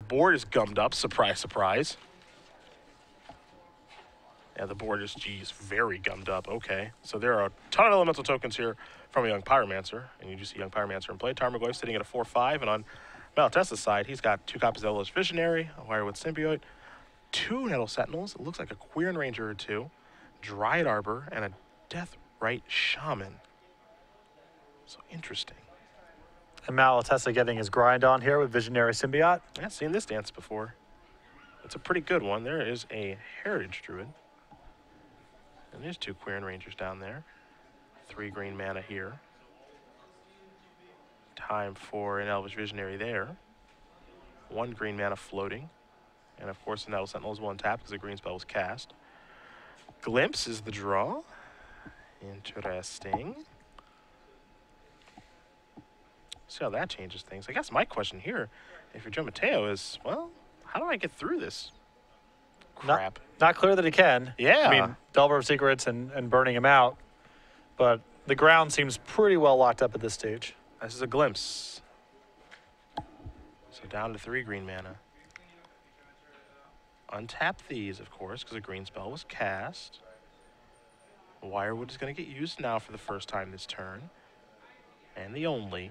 Board is gummed up. Surprise, surprise. Yeah, the board is, geez, very gummed up. Okay. So there are a ton of elemental tokens here from a young Pyromancer. And you just see young Pyromancer in play. Tarmogoyf sitting at a 4-5. And on Malatesta's side, he's got 2 copies of Eldritch Visionary, a Wirewood Symbiote, 2 Nettle Sentinels. It looks like a Quirion Ranger or 2, Dryad Arbor, and a Deathrite Shaman. So interesting. And Malatesta getting his grind on here with Visionary Symbiote. I haven't seen this dance before. It's a pretty good one. There is a Heritage Druid. And there's 2 Quirion Rangers down there. 3 green mana here. Time for an Elvish Visionary there. 1 green mana floating. And of course the Nettle Sentinel is 1 tap because the green spell was cast. Glimpse is the draw. Interesting. See how that changes things. I guess my question here, if you're Joe Mateo, is, well, how do I get through this crap? Not clear that he can. Yeah. I mean, Delver of Secrets and burning him out. But the ground seems pretty well locked up at this stage. This is a glimpse. So down to 3 green mana. Untap these, of course, because a green spell was cast. Wirewood is going to get used now for the first time this turn. And the only.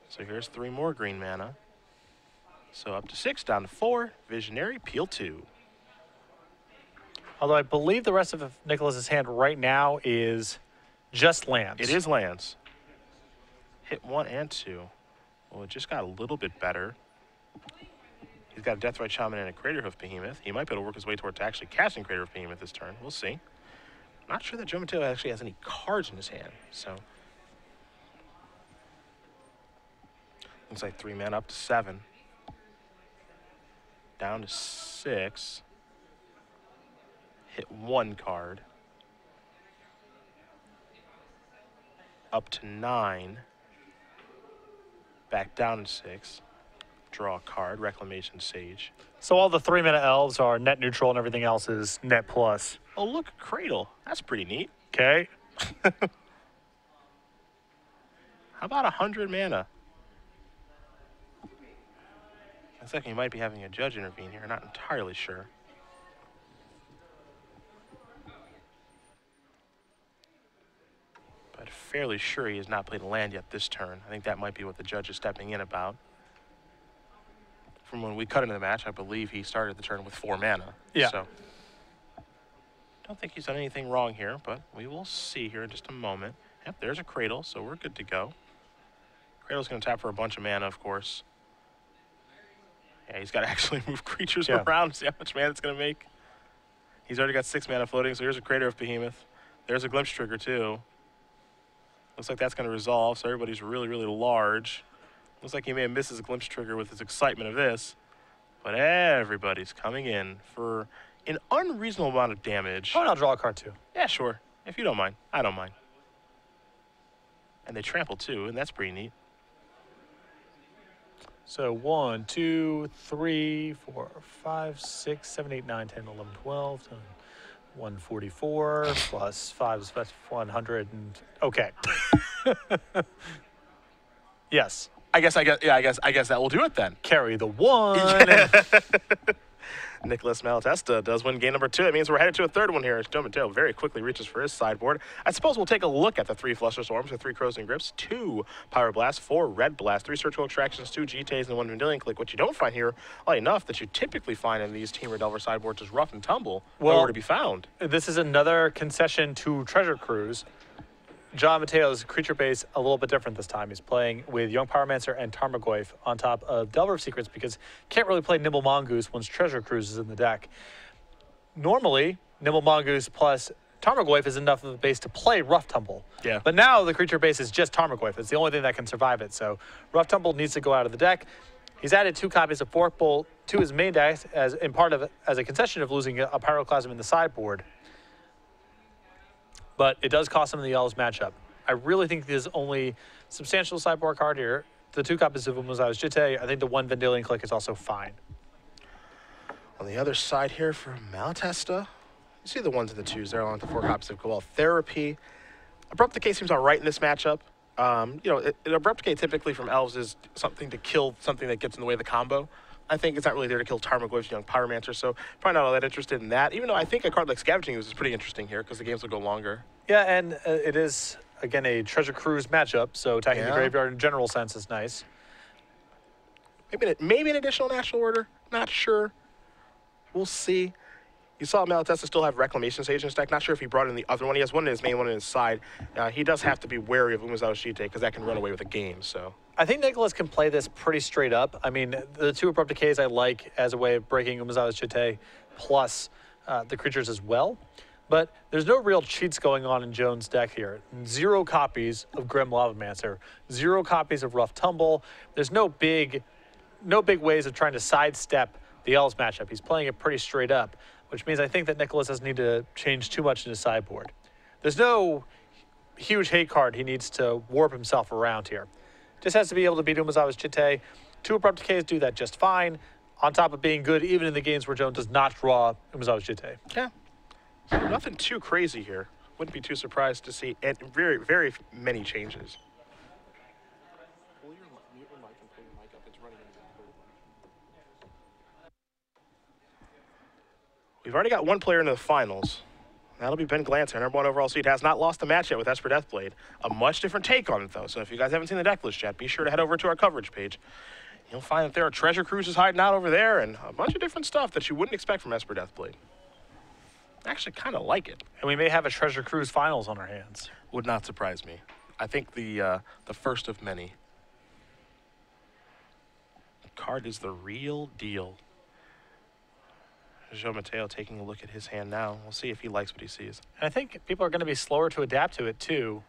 So here's 3 more green mana. So up to 6, down to 4. Visionary, peel 2. Although I believe the rest of Nicholas's hand right now is just lands. It is lands. Hit 1 and 2. Well, it just got a little bit better. He's got a Deathrite Shaman and a Craterhoof Behemoth. He might be able to work his way towards actually casting Craterhoof Behemoth this turn. We'll see. Not sure that Joe Mateo actually has any cards in his hand, so. Looks like 3 mana up to 7. Down to 6. Hit 1 card. Up to 9. Back down to 6. Draw a card, Reclamation Sage. So all the 3-mana elves are net neutral and everything else is net plus. Oh, look, a Cradle. That's pretty neat. Okay. How about 100 mana? Looks like he might be having a judge intervene here. Not entirely sure. But fairly sure he has not played a land yet this turn. I think that might be what the judge is stepping in about. From when we cut into the match, I believe he started the turn with 4 mana. Yeah. So don't think he's done anything wrong here, but we will see here in just a moment. Yep, there's a Cradle, so we're good to go. Cradle's going to tap for a bunch of mana, of course. Yeah, he's got to actually move creatures around to see how much mana it's going to make. He's already got 6 mana floating, so here's a Craterhoof Behemoth. There's a Glimpse Trigger, too. Looks like that's going to resolve, so everybody's really, really large. Looks like he may have missed his Glimpse Trigger with his excitement of this. But everybody's coming in for an unreasonable amount of damage. Oh, and I'll draw a card, too. Yeah, sure. If you don't mind. I don't mind. And they trample, too, and that's pretty neat. So 1, 2, 3, 4, 5, 6, 7, 8, 9, 10, 11, 12, 144 plus 5 is 100 and okay. Yes. I guess that will do it then. Carry the 1. Nicholas Malatesta does win game number 2. It means we're headed to a third one here as Joe Mateo very quickly reaches for his sideboard. I suppose we'll take a look at the 3 Fluster Storms with 3 Crows and Grips, 2 Power Blasts, 4 Red Blast, 3 Surgical Extractions, 2 GTAs, and 1 Vendilion Click. What you don't find here, oddly enough, that you typically find in these Team Delver sideboards is Rough and Tumble, nowhere to be found. This is another concession to Treasure Cruise. John Mateo's creature base a little bit different this time. He's playing with Young Pyromancer and Tarmogoyf on top of Delver of Secrets because can't really play Nimble Mongoose once Treasure Cruise is in the deck. Normally, Nimble Mongoose plus Tarmogoyf is enough of a base to play Rough Tumble. Yeah. But now the creature base is just Tarmogoyf. It's the only thing that can survive it. So Rough Tumble needs to go out of the deck. He's added 2 copies of Fork Bolt to his main deck as a concession of losing a Pyroclasm in the sideboard. But it does cost him in the Elves matchup. I really think there's only substantial sideboard card here. The 2 copies of Umazai's Jitte. I think the 1 Vendilion Click is also fine. On the other side here for Malatesta, you see the 1s and the 2s there along with the 4 copies of Goel Therapy. Abrupt Decay seems all right in this matchup. You know, an Abrupt Decay typically from Elves is something to kill something that gets in the way of the combo. I think it's not really there to kill Tarmogoyf's Young Pyromancer, so probably not all that interested in that, even though I think a card like Scavenging Ooze is pretty interesting here because the games will go longer. Yeah, and it is, again, a Treasure Cruise matchup, so attacking the graveyard in general sense is nice. Maybe an additional National Order, not sure. We'll see. You saw Malatesta still have Reclamation Sage in his deck. Not sure if he brought in the other one. He has one in his main, one in his side. He does have to be wary of Umezawa Shite because that can run away with a game, so. I think Nicholas can play this pretty straight up. I mean, the 2 Abrupt Decays I like as a way of breaking Umezawa Shite plus the creatures as well. But there's no real cheats going on in Joan's deck here. 0 copies of Grim Lavamancer, 0 copies of Rough Tumble. There's no big ways of trying to sidestep the Elves matchup. He's playing it pretty straight up, which means I think that Nicholas doesn't need to change too much in his sideboard. There's no huge hate card he needs to warp himself around here. Just has to be able to beat Umezawa's Chite. 2 Abrupt Decays do that just fine, on top of being good even in the games where Joan does not draw Umezawa's Chite. Yeah. So nothing too crazy here. Wouldn't be too surprised to see very, very many changes. We've already got one player into the finals. That'll be Ben Glancer, number 1 overall seed. Has not lost a match yet with Esper Deathblade. A much different take on it, though. So if you guys haven't seen the deck list yet, be sure to head over to our coverage page. You'll find that there are treasure cruises hiding out over there and a bunch of different stuff that you wouldn't expect from Esper Deathblade. I actually kind of like it. And we may have a Treasure Cruise Finals on our hands. Would not surprise me. I think the first of many. The card is the real deal. Joan Mateo taking a look at his hand now. We'll see if he likes what he sees. And I think people are going to be slower to adapt to it, too,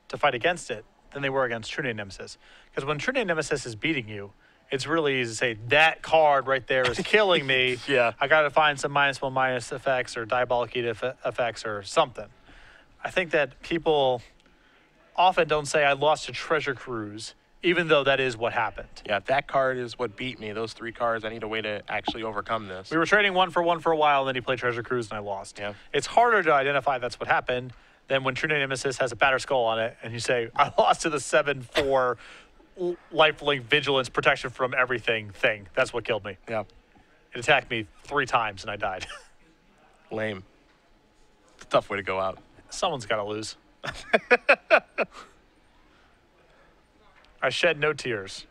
to fight against it, than they were against True Name Nemesis. Because when True Name Nemesis is beating you, it's really easy to say, that card right there is killing me. Yeah. I got to find some -1/- effects or Diabolic Edict effects or something. I think that people often don't say, I lost to Treasure Cruise, even though that is what happened. Yeah, that card is what beat me. Those 3 cards, I need a way to actually overcome this. We were trading 1 for 1 for a while, and then he played Treasure Cruise, and I lost. Yeah. It's harder to identify that's what happened than when True Name Nemesis has a Batter Skull on it, and you say, I lost to the 7/4 lifelink vigilance protection from everything thing. That's what killed me. Yeah. It attacked me 3 times, and I died. Lame. It's a tough way to go out. Someone's got to lose. I shed no tears.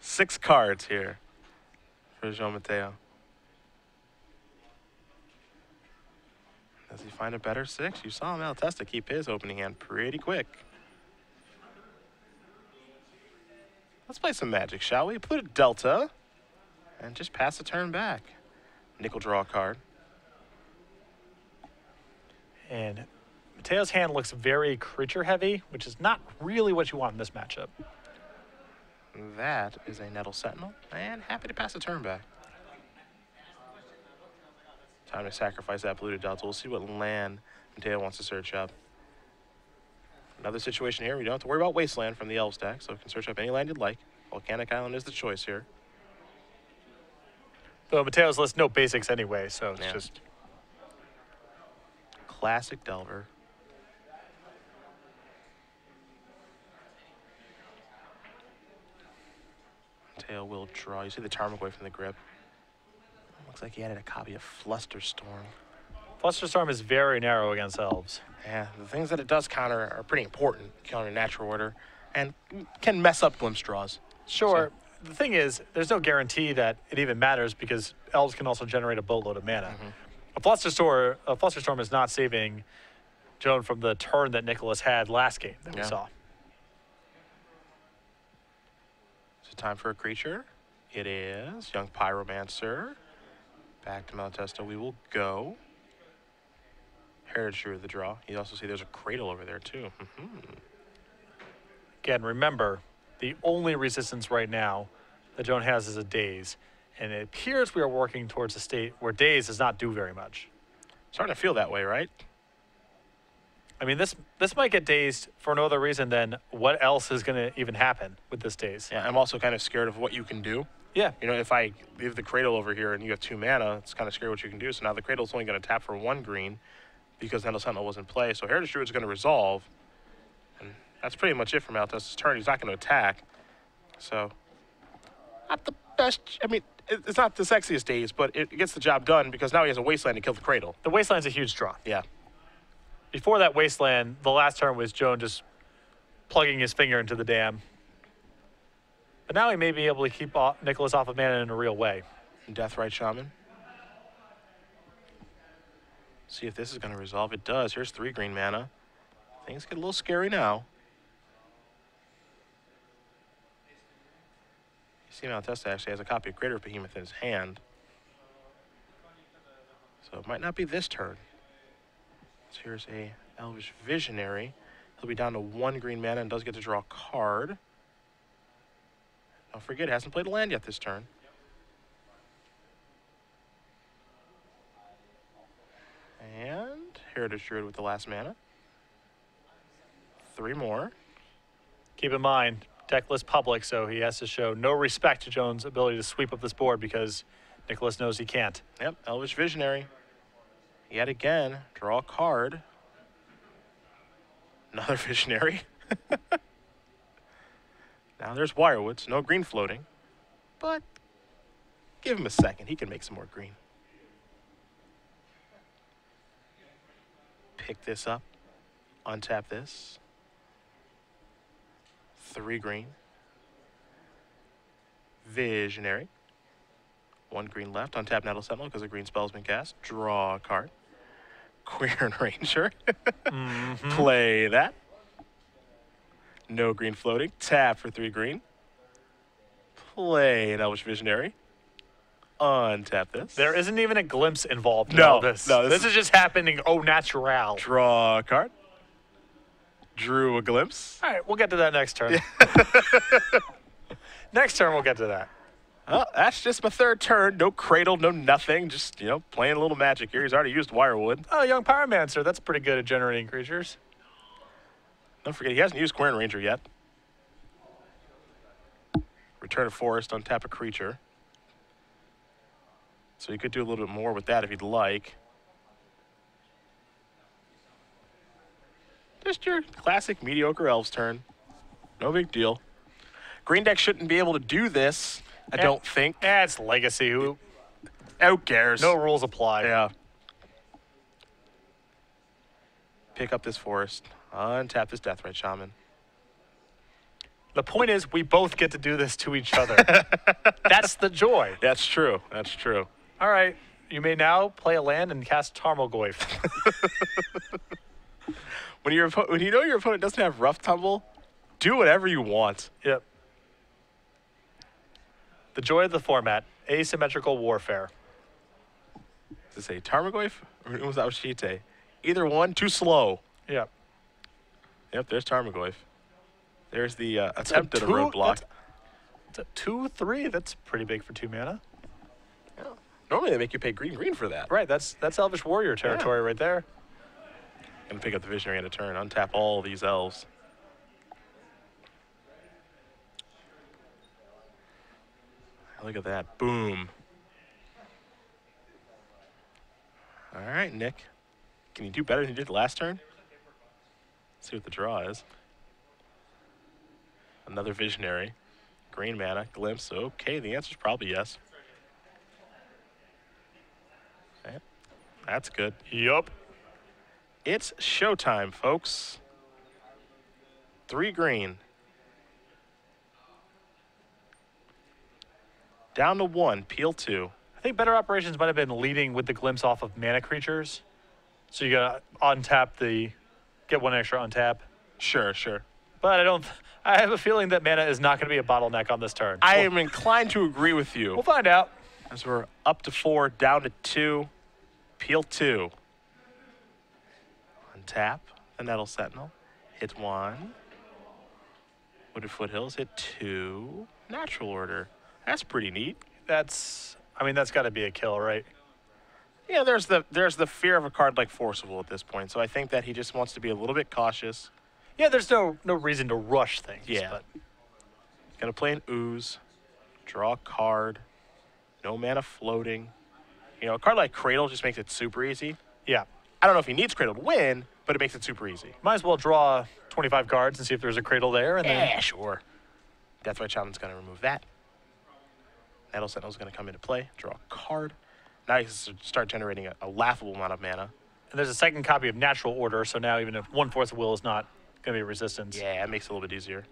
6 cards here for Joan Mateo. Does he find a better 6? You saw Malatesta keep his opening hand pretty quick. Let's play some Magic, shall we? Put a Delta and just pass the turn back. Nickel draw a card. And Mateo's hand looks very creature heavy, which is not really what you want in this matchup. That is a Nettle Sentinel, and happy to pass the turn back. Time to sacrifice that blue to Delta. We'll see what land Mateo wants to search up. Another situation here, we don't have to worry about Wasteland from the Elves deck, so we can search up any land you'd like. Volcanic Island is the choice here. Though Mateo's list no basics anyway, so it's just... Classic Delver. Mateo will draw. You see the Tarmogoyf from the grip. Looks like he added a copy of Flusterstorm. Flusterstorm is very narrow against Elves. Yeah, the things that it does counter are pretty important. Counter Natural Order, and can mess up Glimpse draws. Sure. So, the thing is, there's no guarantee that it even matters because Elves can also generate a boatload of mana. A Flusterstorm is not saving Joan from the turn that Nicholas had last game that we saw. Is it time for a creature? It is. Young Pyromancer. Back to Malatesta we will go. Heritage Druid the draw. You also see there's a Cradle over there too. Again, remember, the only resistance right now that Joan has is a Daze. And it appears we are working towards a state where Daze does not do very much. Starting to feel that way, right? I mean, this might get dazed for no other reason than what else is going to even happen with this Daze. Yeah, I'm also kind of scared of what you can do. Yeah. You know, if I leave the Cradle over here and you have 2 mana, it's kind of scary what you can do. So now the Cradle's only going to tap for 1 green because Nettle Sentinel was in play. So Heritage Druid's going to resolve. And That's pretty much it for Malatesta's turn. He's not going to attack. So, not the best. I mean, it's not the sexiest days, but it gets the job done because now he has a wasteland to kill the cradle. The wasteland's a huge draw. Yeah. Before that wasteland, the last turn was Joan just plugging his finger into the dam. But now he may be able to keep Nicholas off of mana in a real way. Deathrite Shaman. See if this is going to resolve. It does. Here's 3 green mana. Things get a little scary now. You see Malatesta actually has a copy of Greater Behemoth in his hand. So it might not be this turn. So here's a Elvish Visionary. He'll be down to 1 green mana and does get to draw a card. Don't forget, hasn't played a land yet this turn. And Heritage Druid with the last mana. 3 more. Keep in mind, deckless public, so he has to show no respect to Joan's ability to sweep up this board because Nicholas knows he can't. Yep, Elvish Visionary. Yet again, draw a card. Another Visionary. Now there's Wirewoods, no green floating. But give him a second, he can make some more green. Pick this up, untap this. 3 green. Visionary. 1 green left, untap Nettle Sentinel because a green spell's been cast. Draw a card. Queer Ranger. Play that. No green floating. Tap for 3 green. Play an Elvish Visionary. Untap this. There isn't even a glimpse involved in No, all this. no, this is just happening au natural. Draw a card. Drew a glimpse. All right, we'll get to that next turn. Next turn, we'll get to that. Well, that's just my 3rd turn. No cradle, no nothing. Just, playing a little magic here. He's already used Wirewood. Oh, Young Pyromancer, that's pretty good at generating creatures. Don't forget, he hasn't used Quern Ranger yet. Return a forest, untap a creature. So you could do a little bit more with that if you'd like. Just your classic mediocre Elves turn. No big deal. Green deck shouldn't be able to do this, I don't think. It's Legacy. Who cares? No rules apply. Yeah. Pick up this forest. Untap this Deathrite Shaman. The point is, we both get to do this to each other. That's the joy. That's true. That's true. All right. You may now play a land and cast Tarmogoyf. When you know your opponent doesn't have Rough Tumble, do whatever you want. Yep. The joy of the format, asymmetrical warfare. Does it say Tarmogoyf or Umazaoshite? Either one, too slow. Yep. Yep, there's Tarmogoyf. There's the attempt at a roadblock. It's a 2/3. That's pretty big for 2 mana. Yeah. Normally they make you pay green for that. Right, that's Elvish Warrior territory right there. Gonna pick up the Visionary in a turn. Untap all these elves. Look at that. Boom. All right, Nick. Can you do better than you did last turn? Let's see what the draw is. Another Visionary. Green mana. Glimpse. Okay, the answer's probably yes. Okay. That's good. Yup. It's showtime, folks. 3 green. Down to 1, peel 2. I think better operations might have been leading with the glimpse off of mana creatures. So you gotta untap get 1 extra untap. Sure. But I have a feeling that mana is not gonna be a bottleneck on this turn. I am inclined to agree with you. We'll find out. As we're up to 4, down to 2, peel 2. Untap the Nettle Sentinel. Hit 1. Wooded Foothills hit 2. Natural Order. That's pretty neat. That's got to be a kill, right? Yeah, there's the fear of a card like Forcible at this point. So I think that he just wants to be a little bit cautious. Yeah, there's no reason to rush things. Yeah. But Gonna play an Ooze. Draw a card. No mana floating. A card like Cradle just makes it super easy. yeah. I don't know if he needs Cradle to win, but it makes it super easy. Might as well draw 25 cards and see if there's a cradle there. And then Yeah, sure. Death Ray Challenge is going to remove that. Nettle Sentinel is going to come into play, draw a card. Now you can start generating a laughable amount of mana. and there's a second copy of Natural Order, so now even if 1/4 will is not going to be resistance. Yeah, it makes it a little bit easier.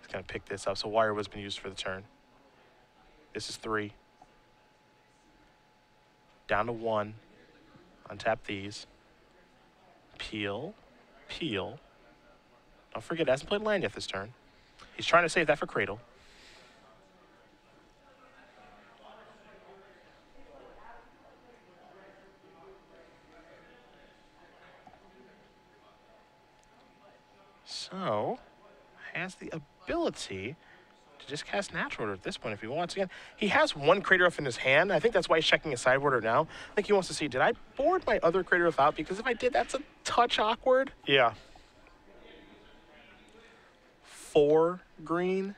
Just going to pick this up. So Wire Wiz's been used for the turn. This is 3. Down to 1. Untap these. Peel. Peel. Don't forget, hasn't played land yet this turn. He's trying to save that for Cradle. So, has the ability to just cast Natural Order at this point if he wants. Again, he has one Crater Roof in his hand. I think that's why he's checking his sideboard right now. I think he wants to see, did I board my other Crater Roof out? Because if I did, that's a touch awkward. Yeah. 4 green.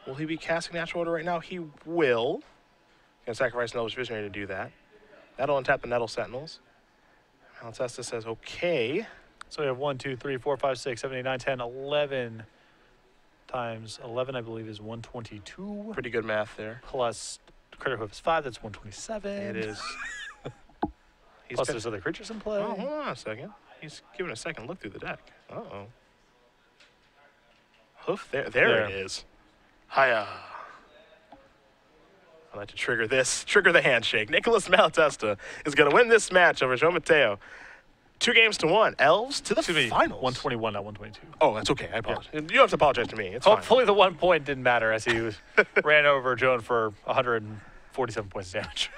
Will he be casting Natural Order right now? He will. Gonna sacrifice Nettl's Visionary to do that. That'll untap the Nettle Sentinels. Malatesta says, okay. So we have 1, 2, 3, 4, 5, 6, 7, 8, 9, 10, 11 times 11, I believe, is 122. Pretty good math there. Plus Crater Hoof is 5, that's 127. It is. Plus there's other creatures in play. Oh, hold on a second. He's giving a second look through the deck. Uh-oh. Hoof, there it is. Hiya. I'd like to trigger this. Trigger the handshake. Nicholas Malatesta is going to win this match over Joan Mateo. 2-1. Elves to the finals. 121, not 122. Oh, that's okay. I apologize. You don't have to apologize to me. It's Hopefully the 1 point didn't matter as he ran over Joan for 147 points of damage.